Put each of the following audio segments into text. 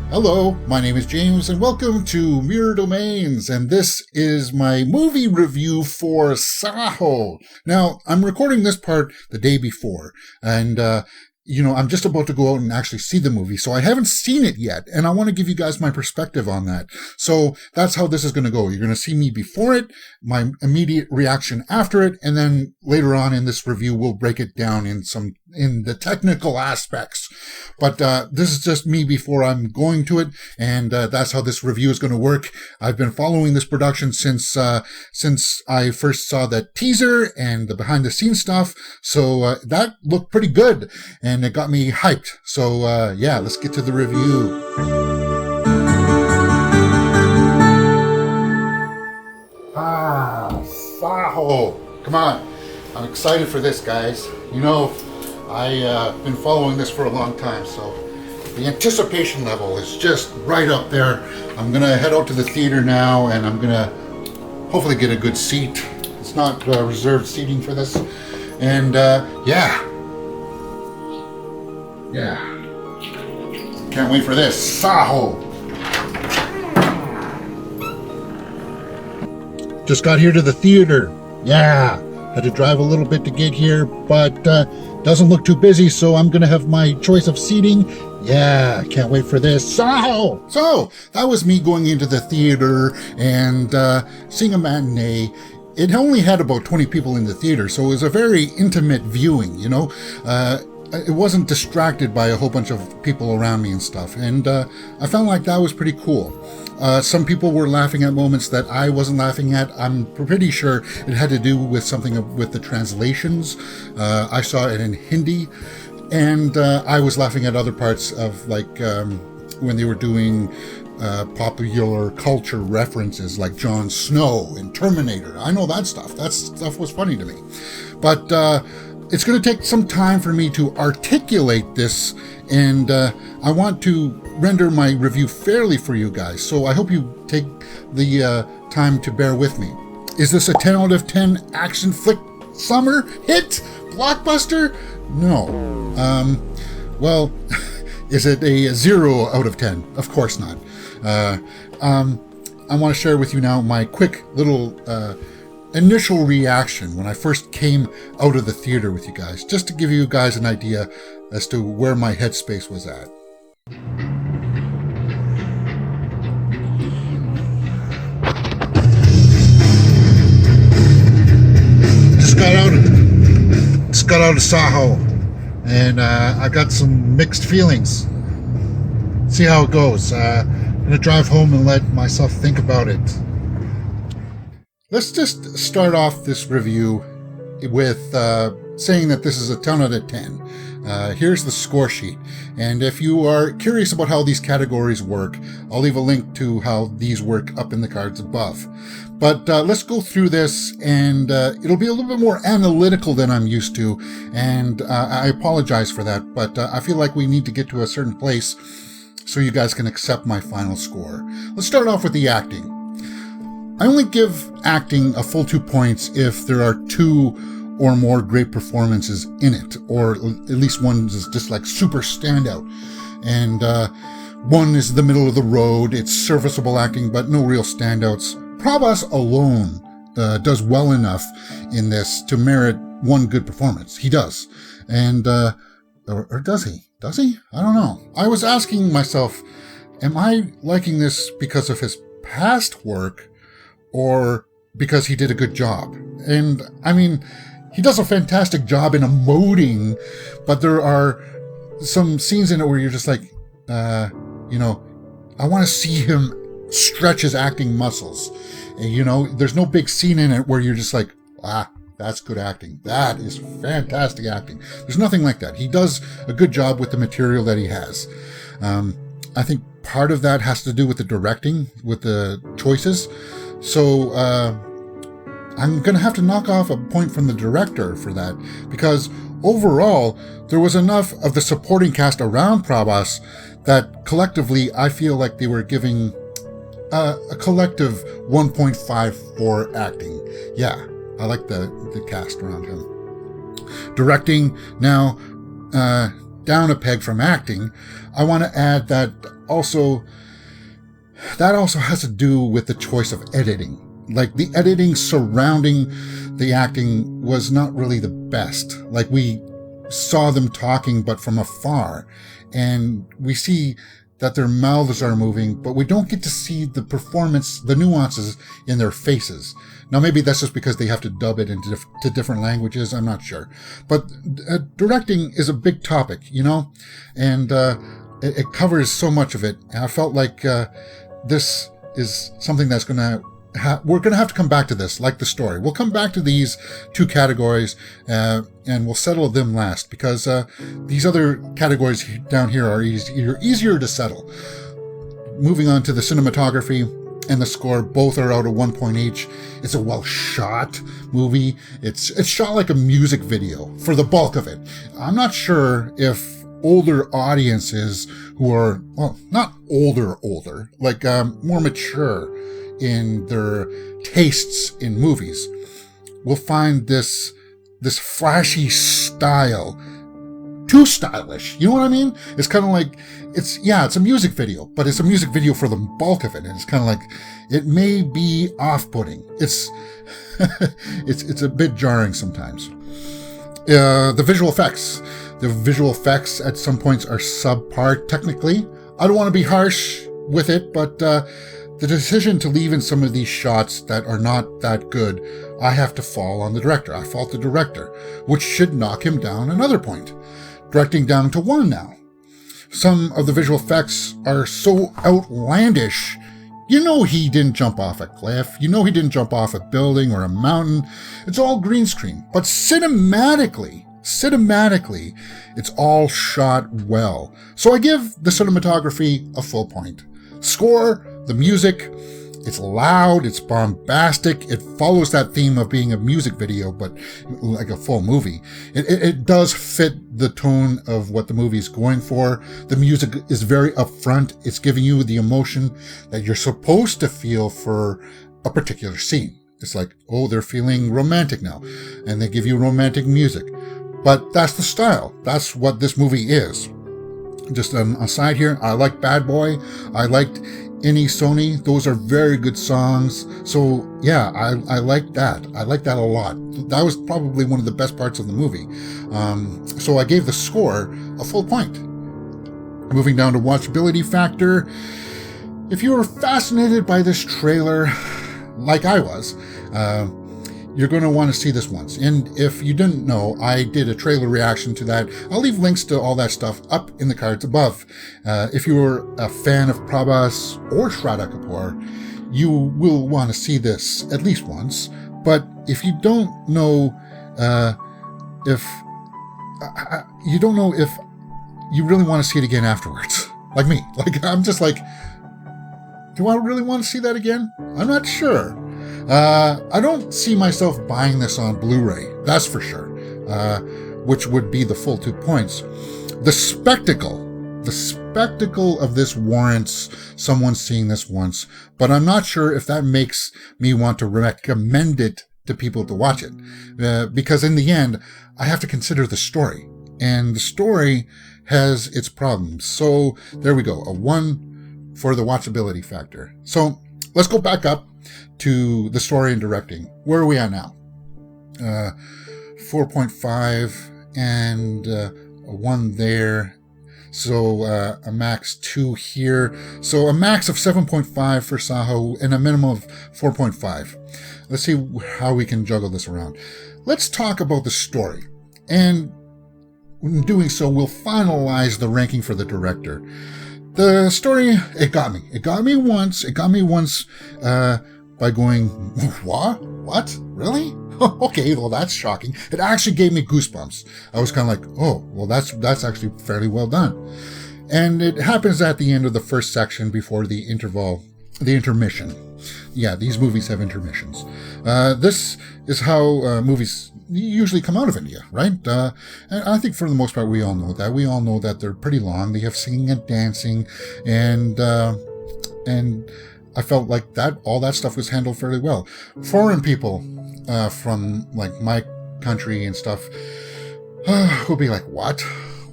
Hello, my name is James, and welcome to Mirror Domains, and this is my movie review for Saaho. Now, I'm recording this part the day before, and I'm just about to go out and actually see the movie, so I haven't seen it yet, and I want to give you guys my perspective on that. So that's how this is going to go. You're going to see me before it, my immediate reaction after it, and then later on in this review, we'll break it down in the technical aspects. But this is just me before I'm going to it, and that's how this review is going to work. I've been following this production since I first saw that teaser and the behind-the-scenes stuff, so that looked pretty good, and it got me hyped. So let's get to the review. Saaho. Come on. I'm excited for this, guys. I've been following this for a long time, so the anticipation level is just right up there. I'm going to head out to the theater now, and I'm going to hopefully get a good seat. It's not reserved seating for this. And can't wait for this. Saaho. Just got here to the theater. Had to drive a little bit to get here, but doesn't look too busy, so I'm going to have my choice of seating. Can't wait for this. So that was me going into the theater and seeing a matinee. It only had about 20 people in the theater, so it was a very intimate viewing, it wasn't distracted by a whole bunch of people around me and stuff, and I found like that was pretty cool. Some people were laughing at moments that I wasn't laughing at. I'm pretty sure it had to do with something with the translations. I saw it in Hindi, and I was laughing at other parts of when they were doing popular culture references like Jon Snow in Terminator. I know that stuff. That stuff was funny to me. But it's going to take some time for me to articulate this, and I want to render my review fairly for you guys, so I hope you take the time to bear with me. Is this a 10 out of 10 action flick summer hit? Blockbuster? No. Well, is it a 0 out of 10? Of course not. I want to share with you now my quick little initial reaction when I first came out of the theater with you guys, just to give you guys an idea as to where my headspace was at. Just got out of Saaho, and I got some mixed feelings. See how it goes. I'm gonna drive home and let myself think about it. Let's just start off this review with saying that this is a 10 out of 10. Here's the score sheet, and if you are curious about how these categories work, I'll leave a link to how these work up in the cards above. But let's go through this, and it'll be a little bit more analytical than I'm used to, and I apologize for that, but I feel like we need to get to a certain place so you guys can accept my final score. Let's start off with the acting. I only give acting a full 2 points if there are 2 or more great performances in it, or at least one is just like super standout, and one is the middle of the road. It's serviceable acting, but no real standouts. Prabhas alone does well enough in this to merit one good performance. He does. And, or does he? Does he? I don't know. I was asking myself, am I liking this because of his past work or because he did a good job? And, I mean, he does a fantastic job in emoting, but there are some scenes in it where you're just like, I want to see him stretch his acting muscles. And, there's no big scene in it where you're just like, that's good acting. That is fantastic acting. There's nothing like that. He does a good job with the material that he has. I think part of that has to do with the directing, with the choices. So I'm going to have to knock off a point from the director for that, because overall, there was enough of the supporting cast around Prabhas that collectively I feel like they were giving a collective 1.5 for acting. Yeah, I like the cast around him. Directing, now, down a peg from acting, I want to add that also has to do with the choice of editing. Like, the editing surrounding the acting was not really the best. Like, we saw them talking, but from afar, and we see that their mouths are moving, but we don't get to see the performance, the nuances in their faces. Now, maybe that's just because they have to dub it into different languages. I'm not sure. But directing is a big topic, you know, and it covers so much of it. And I felt like this is something that's going to we're going to have to come back to this, like the story. We'll come back to these two categories, and we'll settle them last, because these other categories down here are easier to settle. Moving on to the cinematography and the score, both are out of 1 point each. It's a well-shot movie. It's shot like a music video for the bulk of it. I'm not sure if older audiences who are, well, not older, like more mature in their tastes in movies, will find this flashy style too stylish. You know what I mean? It's kind of like, it's a music video, but it's a music video for the bulk of it. And it's kind of like, it may be off-putting. It's a bit jarring sometimes. The visual effects. The visual effects at some points are subpar technically. I don't want to be harsh with it, but the decision to leave in some of these shots that are not that good, I have to fall on the director. I fault the director, which should knock him down another point. Directing down to 1 now. Some of the visual effects are so outlandish. You know he didn't jump off a cliff. You know he didn't jump off a building or a mountain. It's all green screen. But cinematically, it's all shot well. So I give the cinematography a full point. Score, the music, it's loud, it's bombastic, it follows that theme of being a music video, but like a full movie. It does fit the tone of what the movie is going for. The music is very upfront. It's giving you the emotion that you're supposed to feel for a particular scene. It's like, oh, they're feeling romantic now, and they give you romantic music. But that's the style. That's what this movie is. Just an aside here, I like Bad Boy. I liked Any Sony. Those are very good songs. So yeah, I like that. I like that a lot. That was probably one of the best parts of the movie. So I gave the score a full point. Moving down to watchability factor. If you were fascinated by this trailer, like I was, you're going to want to see this once. And if you didn't know, I did a trailer reaction to that. I'll leave links to all that stuff up in the cards above. If you were a fan of Prabhas or Shraddha Kapoor, you will want to see this at least once. But if you don't know if you really want to see it again afterwards, like me. Like, I'm just like, do I really want to see that again? I'm not sure. I don't see myself buying this on Blu-ray, that's for sure, which would be the full 2 points. The spectacle of this warrants someone seeing this once, but I'm not sure if that makes me want to recommend it to people to watch it, because in the end, I have to consider the story, and the story has its problems. So there we go, a 1 for the watchability factor. So let's go back up to the story and directing. Where are we at now? 4.5 and a 1 there. So a max 2 here. So a max of 7.5 for Saaho and a minimum of 4.5. Let's see how we can juggle this around. Let's talk about the story. And in doing so, we'll finalize the ranking for the director. The story, it got me. It got me once by going, what? Really? Okay, well, that's shocking. It actually gave me goosebumps. I was kind of like, oh, well, that's actually fairly well done. And it happens at the end of the first section before the intermission. Yeah, these movies have intermissions. This is how movies usually come out of India, right? And I think for the most part, we all know that. We all know that they're pretty long. They have singing and dancing, and I felt like all that stuff was handled fairly well. Foreign people from like my country and stuff will be like, what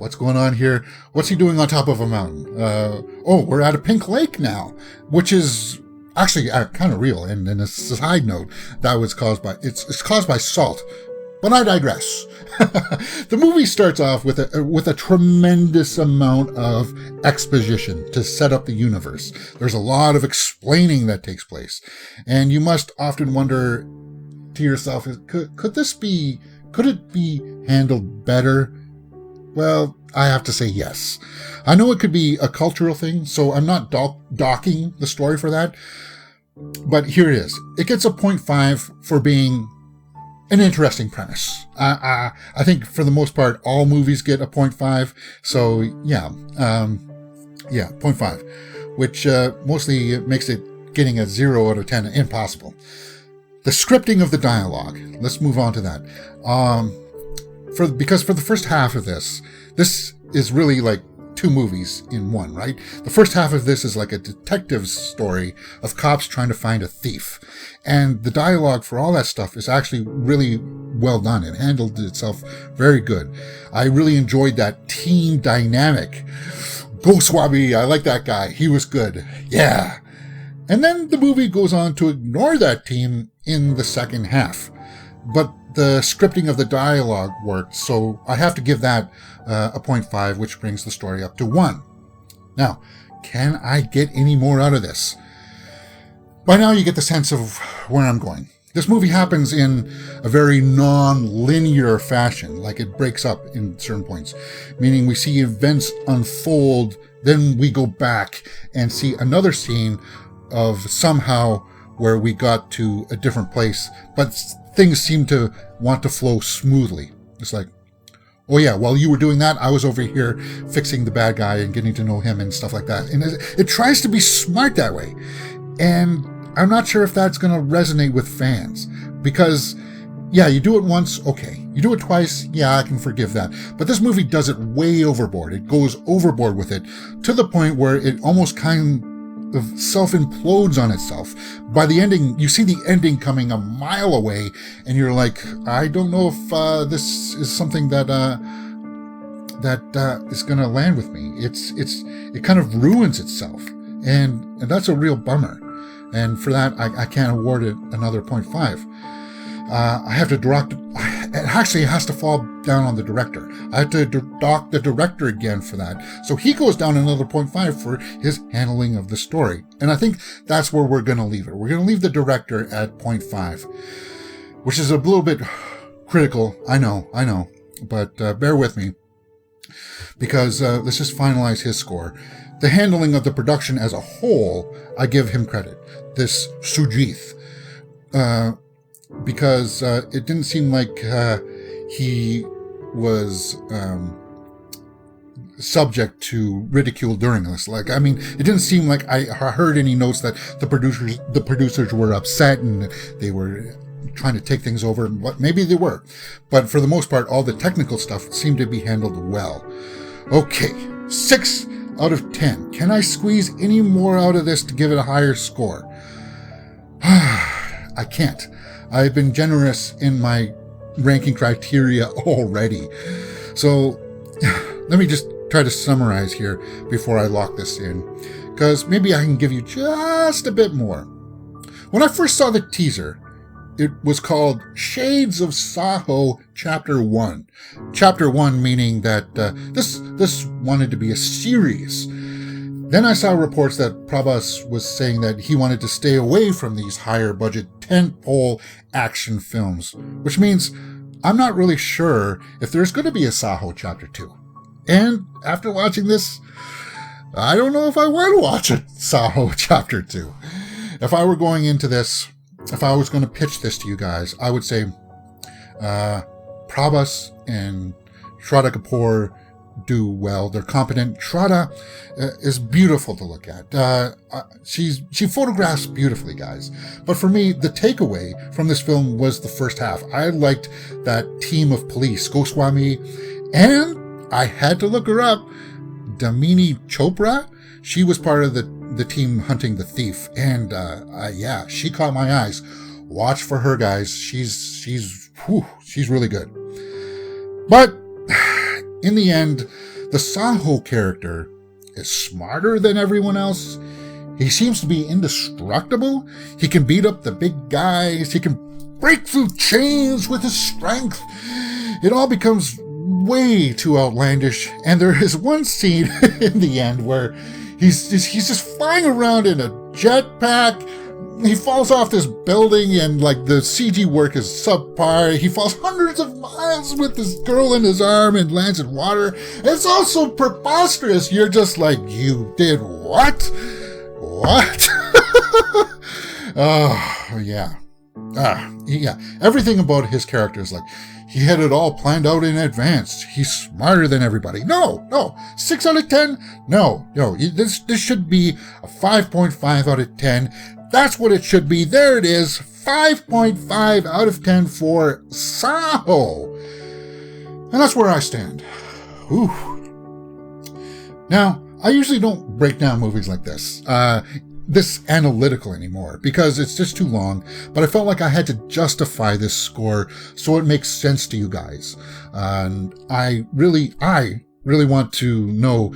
what's going on here? What's he doing on top of a mountain? We're at a pink lake now, which is actually kind of real. And a side note, that was caused by, it's caused by salt. But I digress. The movie starts off with a tremendous amount of exposition to set up the universe. There's a lot of explaining that takes place. And you must often wonder to yourself, could it be handled better? Well, I have to say yes. I know it could be a cultural thing, so I'm not docking the story for that. But here it is. It gets a 0.5 for being an interesting premise. I think for the most part, all movies get a 0.5. So yeah, 0.5, which mostly makes it getting a 0 out of 10 impossible. The scripting of the dialogue. Let's move on to that. Because for the first half of this is really like two movies in one, right? The first half of this is like a detective story of cops trying to find a thief. And the dialogue for all that stuff is actually really well done. It handled itself very good. I really enjoyed that team dynamic. Goswami, I like that guy. He was good. Yeah. And then the movie goes on to ignore that team in the second half. But the scripting of the dialogue worked, so I have to give that a 0.5, which brings the story up to 1. Now, can I get any more out of this? By now you get the sense of where I'm going. This movie happens in a very non-linear fashion, like it breaks up in certain points, meaning we see events unfold, then we go back and see another scene of somehow where we got to a different place, but things seem to want to flow smoothly. It's like, oh yeah, while you were doing that, I was over here fixing the bad guy and getting to know him and stuff like that. And it tries to be smart that way. And I'm not sure if that's going to resonate with fans. Because, yeah, you do it once, okay. You do it twice, yeah, I can forgive that. But this movie does it way overboard. It goes overboard with it to the point where it almost kind of self-implodes on itself. By the ending, you see the ending coming a mile away, and you're like, I don't know if this is something that is going to land with me. It kind of ruins itself, and that's a real bummer. And for that, I can't award it another 0.5. I have to it actually has to fall down on the director. I have to dock the director again for that. So he goes down another 0.5 for his handling of the story. And I think that's where we're going to leave it. We're going to leave the director at 0.5, which is a little bit critical. I know. But bear with me, because let's just finalize his score. The handling of the production as a whole, I give him credit. This Sujith. Because it didn't seem like he was subject to ridicule during this. It didn't seem like I heard any notes that the producers were upset and they were trying to take things over. Maybe they were. But for the most part, all the technical stuff seemed to be handled well. Okay, 6 out of 10. Can I squeeze any more out of this to give it a higher score? I can't. I've been generous in my ranking criteria already. So let me just try to summarize here before I lock this in, because maybe I can give you just a bit more. When I first saw the teaser, it was called Shades of Saaho Chapter 1. Chapter 1 meaning that this wanted to be a series. Then I saw reports that Prabhas was saying that he wanted to stay away from these higher budget tentpole action films, which means I'm not really sure if there's going to be a Saaho Chapter 2. And after watching this, I don't know if I want to watch a Saaho Chapter 2. If I were going into this, if I was going to pitch this to you guys, I would say Prabhas and Shraddha Kapoor do well. They're competent. Shraddha is beautiful to look at. She photographs beautifully, guys. But for me, the takeaway from this film was the first half. I liked that team of police, Goswami, and I had to look her up, Damini Chopra. She was part of the team hunting the thief, and yeah, she caught my eyes. Watch for her, guys. She's really good. But in the end, The Saaho character is smarter than everyone else. He seems to be indestructible. He can beat up the big guys. He can break through chains with his strength. It all becomes way too outlandish. And there is one scene in the end where he's just flying around in a jetpack. He falls off this building and like the CG work is subpar. He falls hundreds of miles with this girl in his arm and lands in water. It's also preposterous. You're just like, you did what? What? Oh, yeah. Yeah. Everything about his character is like, he had it all planned out in advance. He's smarter than everybody. No. 6 out of 10? No. This should be a 5.5 out of 10. That's what it should be. There it is. 5.5 out of 10 for Saaho. And that's where I stand. Whew. Now, I usually don't break down movies like this analytical anymore, because it's just too long, but I felt like I had to justify this score so it makes sense to you guys. And I really want to know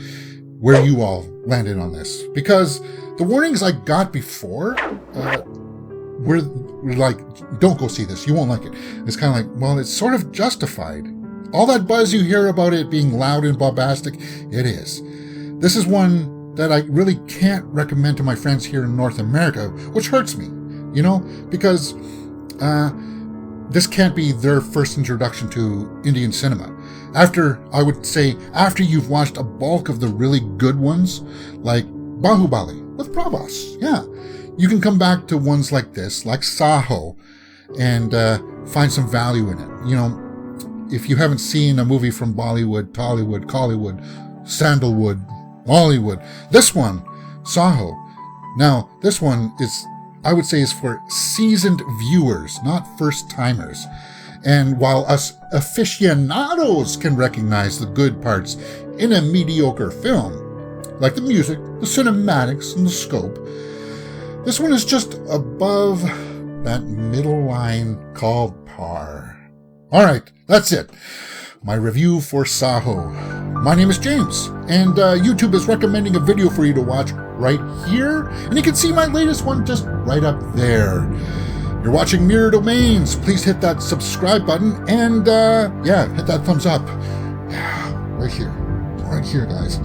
where you all landed on this, because the warnings I got before were like, don't go see this, you won't like it. It's kind of like, well, it's sort of justified. All that buzz you hear about it being loud and bombastic, it is. This is one that I really can't recommend to my friends here in North America, which hurts me, because this can't be their first introduction to Indian cinema. After you've watched a bulk of the really good ones, like Bahubali with Prabhas, yeah, you can come back to ones like this, like Saaho, and find some value in it. If you haven't seen a movie from Bollywood, Tollywood, Collywood, Sandalwood, Hollywood, this one, Saaho. Now, this one I would say is for seasoned viewers, not first-timers. And while us aficionados can recognize the good parts in a mediocre film, like the music, the cinematics, and the scope, this one is just above that middle line called par. Alright, that's it. My review for Saaho. My name is James, and YouTube is recommending a video for you to watch right here, and you can see my latest one just right up there. You're watching Mirror Domains. Please hit that subscribe button, and hit that thumbs up. Right here, guys.